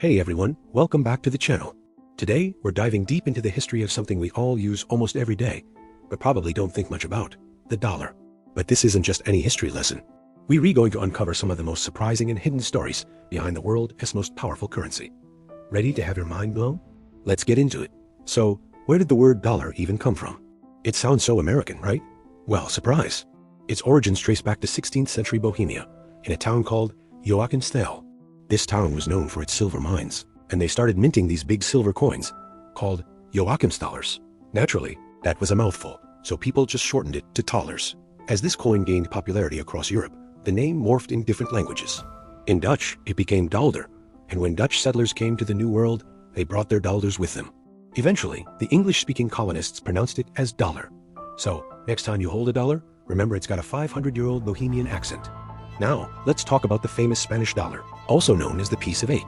Hey everyone, welcome back to the channel. Today, we're diving deep into the history of something we all use almost every day, but probably don't think much about, the dollar. But this isn't just any history lesson. We're going to uncover some of the most surprising and hidden stories behind the world's most powerful currency. Ready to have your mind blown? Let's get into it. So, where did the word dollar even come from? It sounds so American, right? Well, surprise. Its origins trace back to 16th century Bohemia, in a town called Joachimsthal. This town was known for its silver mines, and they started minting these big silver coins, called Joachimsdollars. Naturally, that was a mouthful, so people just shortened it to thalers. As this coin gained popularity across Europe, the name morphed in different languages. In Dutch, it became dalder, and when Dutch settlers came to the New World, they brought their dollars with them. Eventually, the English-speaking colonists pronounced it as dollar. So, next time you hold a dollar, remember it's got a 500-year-old Bohemian accent. Now, let's talk about the famous Spanish dollar, also known as the piece of 8.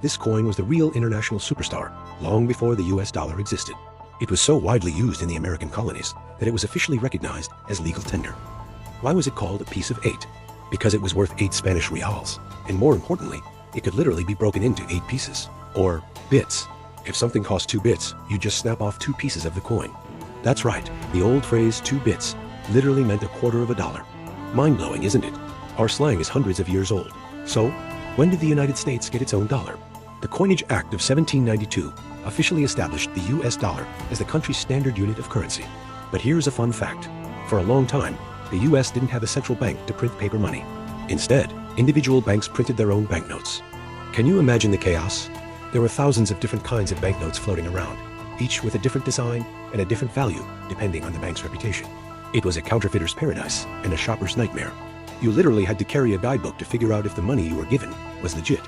This coin was the real international superstar, long before the US dollar existed. It was so widely used in the American colonies that it was officially recognized as legal tender. Why was it called a piece of 8? Because it was worth 8 Spanish reals, and more importantly, it could literally be broken into 8 pieces, or bits. If something cost 2 bits, you just snap off 2 pieces of the coin. That's right, the old phrase 2 bits literally meant a quarter of a dollar. Mind-blowing, isn't it? Our slang is hundreds of years old. So, when did the United States get its own dollar? The Coinage Act of 1792 officially established the US dollar as the country's standard unit of currency. But here's a fun fact. For a long time, the US didn't have a central bank to print paper money. Instead, individual banks printed their own banknotes. Can you imagine the chaos? There were thousands of different kinds of banknotes floating around, each with a different design and a different value depending on the bank's reputation. It was a counterfeiter's paradise and a shopper's nightmare. You literally had to carry a guidebook to figure out if the money you were given was legit.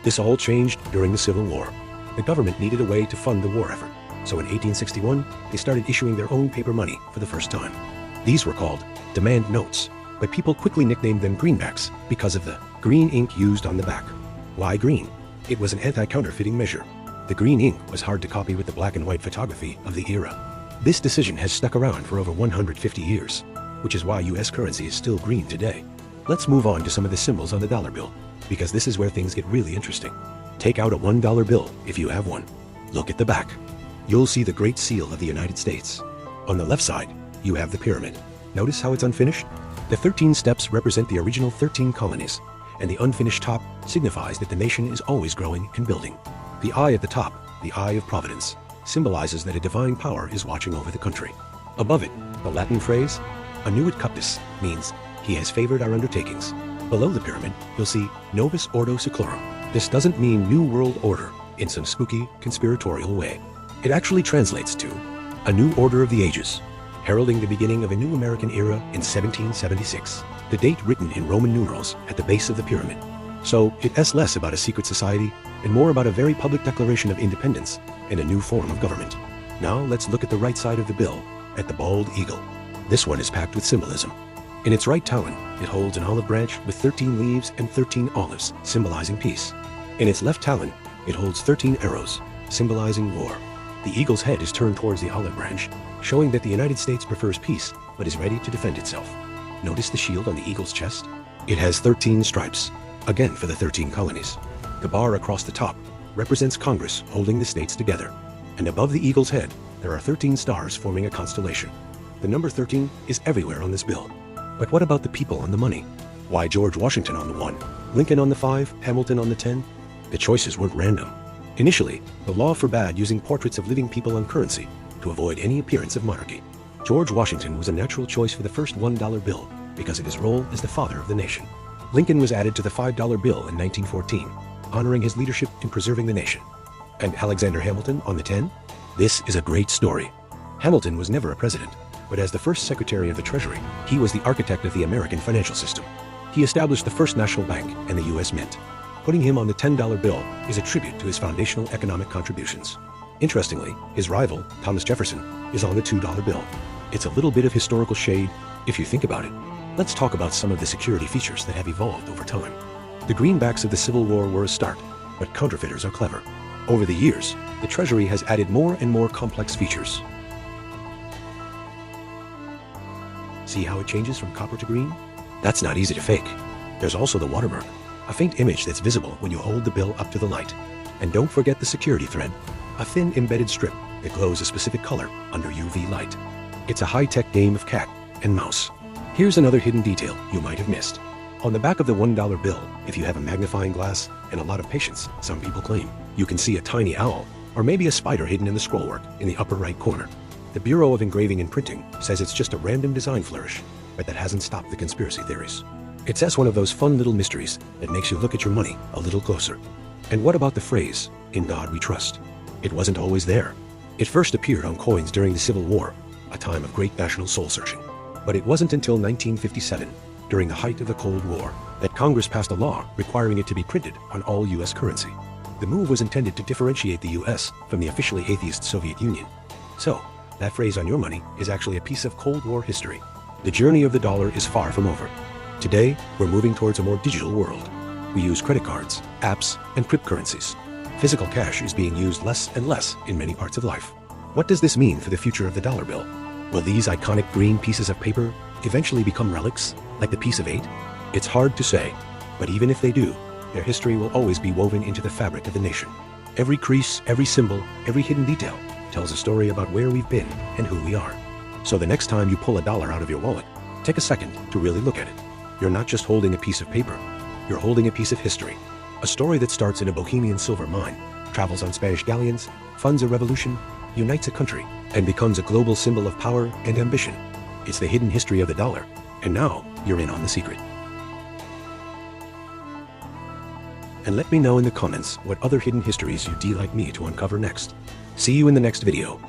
This all changed during the Civil War. The government needed a way to fund the war effort, so in 1861, they started issuing their own paper money for the first time. These were called demand notes, but people quickly nicknamed them greenbacks because of the green ink used on the back. Why green? It was an anti-counterfeiting measure. The green ink was hard to copy with the black and white photography of the era. This decision has stuck around for over 150 years, which is why US currency is still green today. Let's move on to some of the symbols on the dollar bill, because this is where things get really interesting. Take out a $1 bill if you have one. Look at the back. You'll see the Great Seal of the United States. On the left side, you have the pyramid. Notice how it's unfinished? The 13 steps represent the original 13 colonies, and the unfinished top signifies that the nation is always growing and building. The eye at the top, the Eye of Providence, symbolizes that a divine power is watching over the country. Above it, the Latin phrase, Annuit Cuptis, means he has favored our undertakings. Below the pyramid, you'll see Novus Ordo Seclorum. This doesn't mean New World Order in some spooky, conspiratorial way. It actually translates to a new order of the ages, heralding the beginning of a new American era in 1776, the date written in Roman numerals at the base of the pyramid. So it's less about a secret society and more about a very public declaration of independence and a new form of government. Now let's look at the right side of the bill, at the bald eagle. This one is packed with symbolism. In its right talon, it holds an olive branch with 13 leaves and 13 olives, symbolizing peace. In its left talon, it holds 13 arrows, symbolizing war. The eagle's head is turned towards the olive branch, showing that the United States prefers peace, but is ready to defend itself. Notice the shield on the eagle's chest? It has 13 stripes, again for the 13 colonies. The bar across the top represents Congress holding the states together. And above the eagle's head, there are 13 stars forming a constellation. The number 13 is everywhere on this bill. But what about the people on the money? Why George Washington on the 1, Lincoln on the 5, Hamilton on the 10? The choices weren't random. Initially, the law forbade using portraits of living people on currency to avoid any appearance of monarchy. George Washington was a natural choice for the first $1 bill because of his role as the father of the nation. Lincoln was added to the $5 bill in 1914, honoring his leadership in preserving the nation. And Alexander Hamilton on the 10? This is a great story. Hamilton was never a president, but as the first Secretary of the Treasury, he was the architect of the American financial system. He established the first national bank and the US Mint. Putting him on the $10 bill is a tribute to his foundational economic contributions. Interestingly, his rival, Thomas Jefferson, is on the $2 bill. It's a little bit of historical shade, if you think about it. Let's talk about some of the security features that have evolved over time. The greenbacks of the Civil War were a start, but counterfeiters are clever. Over the years, the Treasury has added more and more complex features. See how it changes from copper to green? That's not easy to fake. There's also the watermark, a faint image that's visible when you hold the bill up to the light. And don't forget the security thread, a thin embedded strip that glows a specific color under UV light. It's a high-tech game of cat and mouse. Here's another hidden detail you might have missed. On the back of the $1 bill, if you have a magnifying glass and a lot of patience, some people claim, you can see a tiny owl or maybe a spider hidden in the scrollwork in the upper right corner. The Bureau of Engraving and Printing says it's just a random design flourish, but that hasn't stopped the conspiracy theories. It's just one of those fun little mysteries that makes you look at your money a little closer. And what about the phrase, "In God we trust"? It wasn't always there. It first appeared on coins during the Civil War, a time of great national soul-searching. But it wasn't until 1957, during the height of the Cold War, that Congress passed a law requiring it to be printed on all U.S. currency. The move was intended to differentiate the U.S. from the officially atheist Soviet Union. So, that phrase on your money is actually a piece of Cold War history. The journey of the dollar is far from over. Today, we're moving towards a more digital world. We use credit cards, apps, and cryptocurrencies. Physical cash is being used less and less in many parts of life. What does this mean for the future of the dollar bill? Will these iconic green pieces of paper eventually become relics, like the piece of 8? It's hard to say, but even if they do, their history will always be woven into the fabric of the nation. Every crease, every symbol, every hidden detail tells a story about where we've been and who we are. So the next time you pull a dollar out of your wallet, take a second to really look at it. You're not just holding a piece of paper, you're holding a piece of history. A story that starts in a Bohemian silver mine, travels on Spanish galleons, funds a revolution, unites a country, and becomes a global symbol of power and ambition. It's the hidden history of the dollar, and now you're in on the secret. And let me know in the comments what other hidden histories you'd like me to uncover next. See you in the next video.